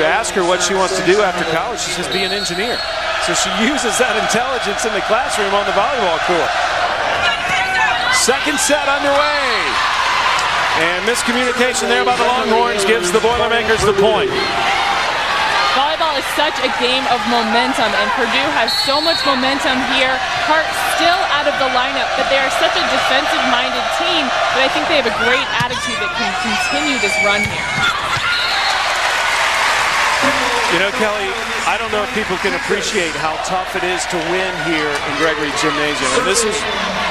ask her what she wants to do after college, she says be an engineer. So she uses that intelligence in the classroom on the volleyball court. Second set underway. And miscommunication there by the Longhorns gives the Boilermakers the point. Volleyball is such a game of momentum, and Purdue has so much momentum here. Hart still out of the lineup, but they are such a defensive-minded team that I think they have a great attitude that can continue this run here. You know, Kelly, I don't know if people can appreciate how tough it is to win here in Gregory Gymnasium. And this is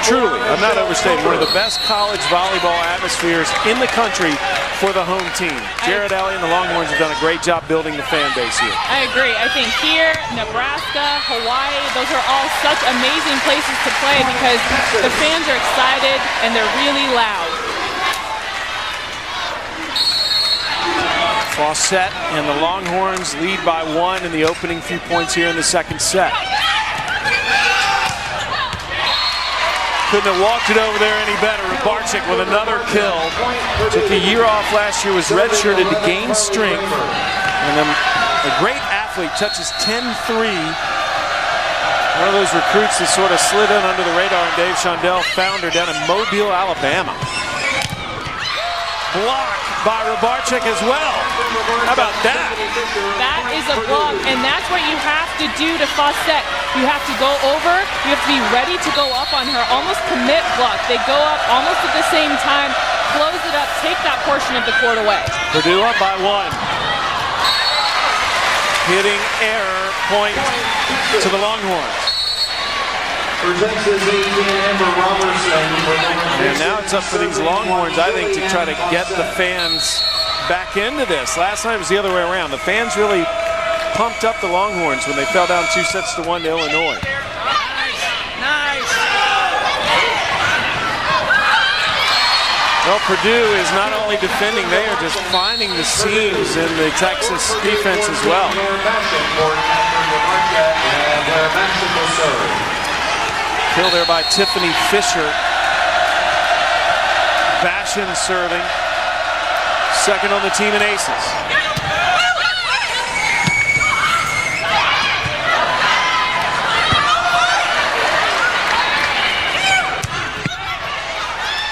truly, I'm not overstating, one of the best college volleyball atmospheres in the country for the home team. Jared Alley and the Longhorns have done a great job building the fan base here. I agree. I think here, Nebraska, Hawaii, those are all such amazing places to play because the fans are excited and they're really loud. Fawcett and the Longhorns lead by 1 in the opening few points here in the second set. Couldn't have walked it over there any better. Rybarczyk with another kill. Took a year off last year, was redshirted to gain strength. And then a great athlete, touches 10-3. One of those recruits that sort of slid in under the radar, and Dave Shondell found her down in Mobile, Alabama. Block by Rybarczyk as well. How about that? That is a block, and that's what you have to do to Fawcett. You have to go over, you have to be ready to go up on her, almost commit block. They go up almost at the same time, close it up, take that portion of the court away. Purdue up by 1. Hitting error, point to the Longhorns. For Texas A&M, Robertson. And now it's up for these Longhorns, I think, to try to get the fans back into this. Last time it was the other way around. The fans really pumped up the Longhorns when they fell down 2-1 to Illinois. Nice. Well, Purdue is not only defending, they are just finding the seams in the Texas defense as well. Kill there by Tiffany Fisher. Bashan serving. Second on the team in aces.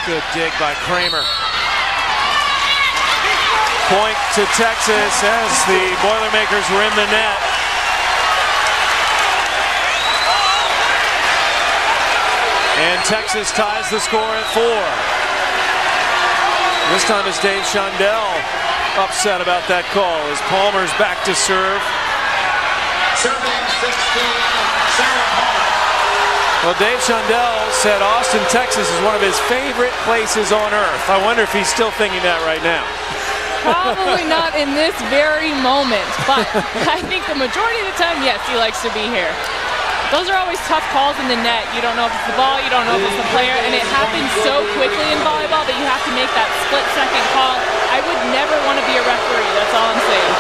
Good dig by Kramer. Point to Texas as the Boilermakers were in the net. And Texas ties the score at 4. This time it's Dave Shondell upset about that call as Palmer's back to serve. Serving 16, Sarah Palmer. Well, Dave Shondell said Austin, Texas is one of his favorite places on earth. I wonder if he's still thinking that right now. Probably not in this very moment, but I think the majority of the time, yes, he likes to be here. Those are always tough calls in the net. You don't know if it's the ball, you don't know if it's the player, and it happens so quickly in volleyball that you have to make that split-second call. I would never want to be a referee, that's all I'm saying.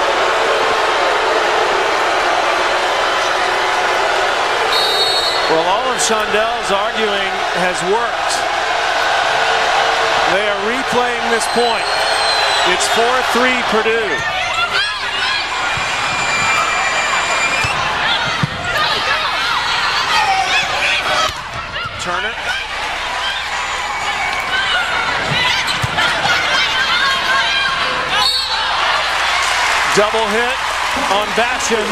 Well, all of Shondell's arguing has worked. They are replaying this point. It's 4-3 Purdue. Turner. Double hit on Bashan.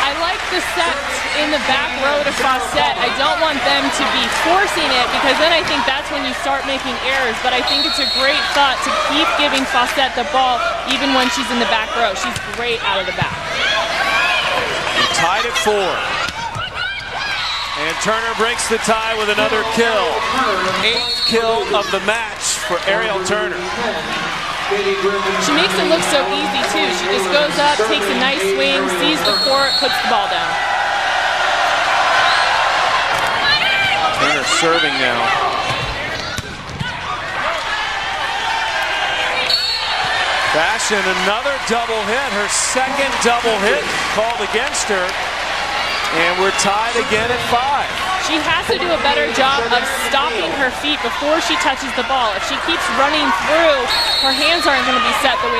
I like the set in the back row to Fawcett. I don't want them to be forcing it because then I think that's when you start making errors. But I think it's a great thought to keep giving Fawcett the ball even when she's in the back row. She's great out of the back. Tied at 4. And Turner breaks the tie with another kill. 8th kill of the match for Ariel Turner. She makes it look so easy too. She just goes up, takes a nice swing, sees the court, puts the ball down. Turner serving now. Bashan, another double hit, her second double hit called against her. And we're tied again at 5. She she has to do a better job of stopping her feet before she touches the ball. If she keeps running through, her hands aren't going to be set the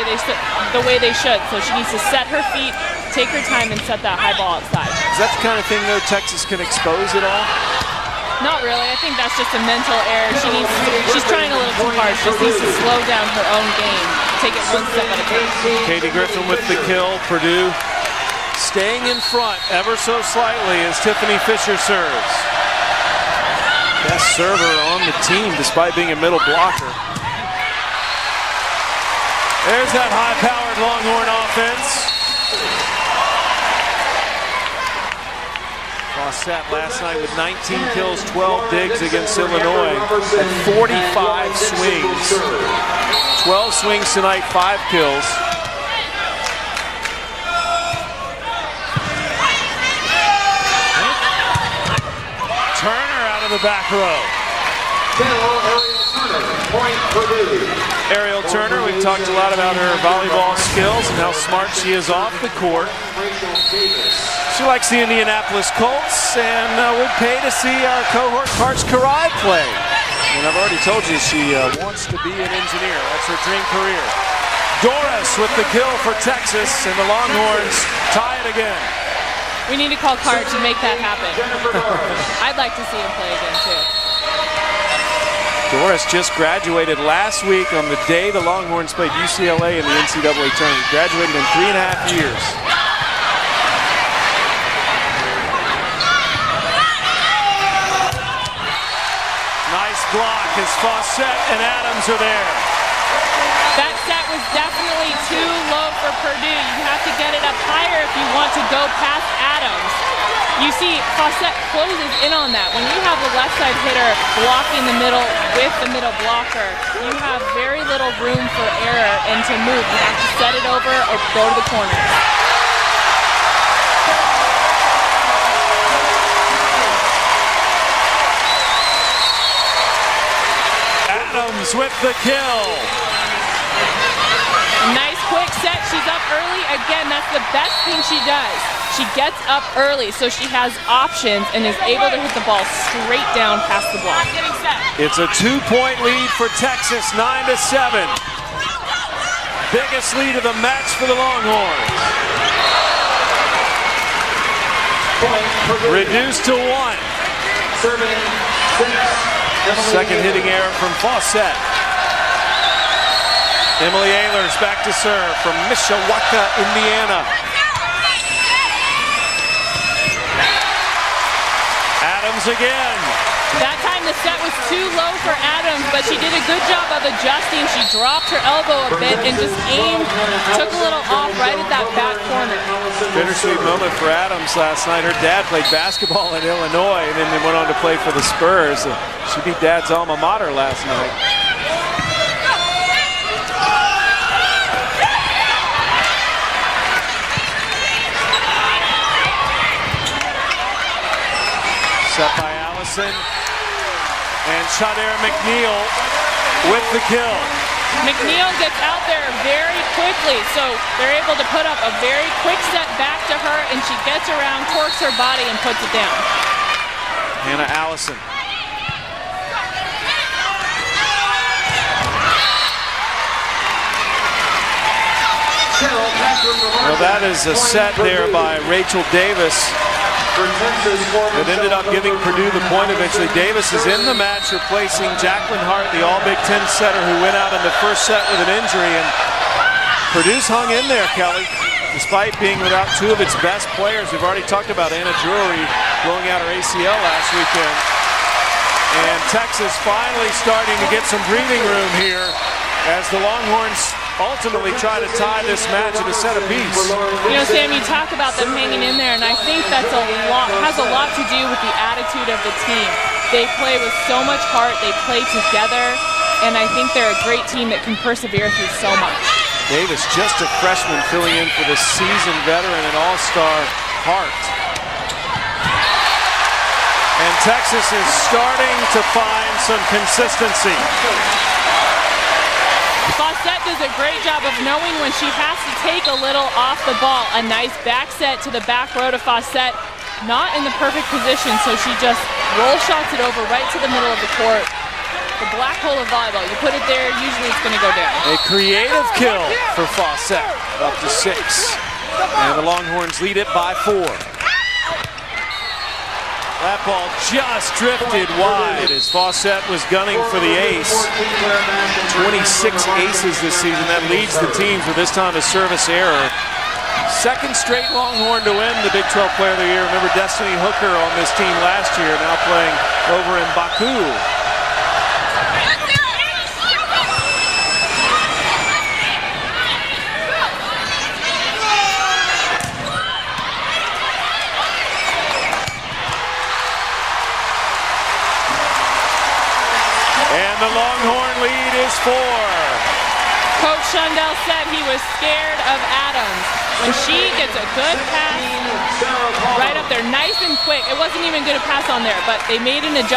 way they should. So she needs to set her feet, take her time, and set that high ball outside. Is that the kind of thing, though, Texas can expose it all? Not really. I think that's just a mental error. She's trying a little too hard. She just needs to slow down her own game. Take it one step at a time. Katie Griffin with the kill. Purdue staying in front ever so slightly as Tiffany Fisher serves. Best server on the team despite being a middle blocker. There's that high-powered Longhorn offense. Fawcett last night with 19 kills, 12 digs against Illinois and 45 swings. 12 swings tonight, 5 kills. Turner out of the back row. Ariel Turner, we've talked a lot about her volleyball skills and how smart she is off the court. She likes the Indianapolis Colts and would pay to see our cohort Karch Karai play. And I've already told you she wants to be an engineer. That's her dream career. Doris with the kill for Texas, and the Longhorns tie it again. We need to call Karch and make that happen. I'd like to see him play again, too. Doris just graduated last week on the day the Longhorns played UCLA in the NCAA tournament. Graduated in 3.5 years. Nice block as Fawcett and Adams are there. That set was definitely too low for Purdue. You have to get it up higher if you want to go past Adams. You see, Fawcett closes in on that. When you have a left side hitter blocking the middle with the middle blocker, you have very little room for error and to move. You have to set it over or go to the corner. Adams with the kill. Nice quick set. She's up early. Again, that's the best thing she does. She gets up early so she has options and is able to hit the ball straight down past the block. It's a 2-point lead for Texas, 9-7. Biggest lead of the match for the Longhorns. Reduced to 1. Second hitting error from Fawcett. Emily Ehlers back to serve from Mishawaka, Indiana. Adams again. That time the set was too low for Adams, but she did a good job of adjusting. She dropped her elbow a bit and just aimed, took a little off right at that back corner. Bittersweet moment for Adams last night. Her dad played basketball in Illinois and then they went on to play for the Spurs. She beat Dad's alma mater last night. Set by Allison, and Shadair McNeil with the kill. McNeil gets out there very quickly, so they're able to put up a very quick set back to her, and she gets around, torques her body, and puts it down. Hannah Allison. Well, that is a set there by Rachel Davis. It ended up giving Purdue the point eventually. Davis is in the match replacing Jacqueline Hart, the All-Big Ten setter who went out in the first set with an injury. And Purdue's hung in there, Kelly, despite being without two of its best players. We've already talked about Anna Drury blowing out her ACL last weekend. And Texas finally starting to get some breathing room here as the Longhorns ultimately try to tie this match at a set apiece. You know, Sam, you talk about them hanging in there, and I think that's has a lot to do with the attitude of the team. They play with so much heart, they play together, and I think they're a great team that can persevere through so much. Davis, just a freshman, filling in for the seasoned veteran and all-star Hart. And Texas is starting to find some consistency. Fawcett does a great job of knowing when she has to take a little off the ball. A nice back set to the back row to Fawcett. not in the perfect position, so she just roll shots it over right to the middle of the court. The black hole of volleyball. You put it there, usually it's going to go down. A creative kill for Fawcett, up to 6. And the Longhorns lead it by 4. That ball just drifted wide as Fawcett was gunning for the ace. 26 aces this season. That leads the team for this time a service error. Second straight Longhorn to win the Big 12 Player of the Year. Remember Destiny Hooker on this team last year, now playing over in Baku. And the Longhorn lead is 4. Coach Shundell said he was scared of Adams. When she gets a good pass right up there, nice and quick. It wasn't even good a pass on there, but they made an adjustment.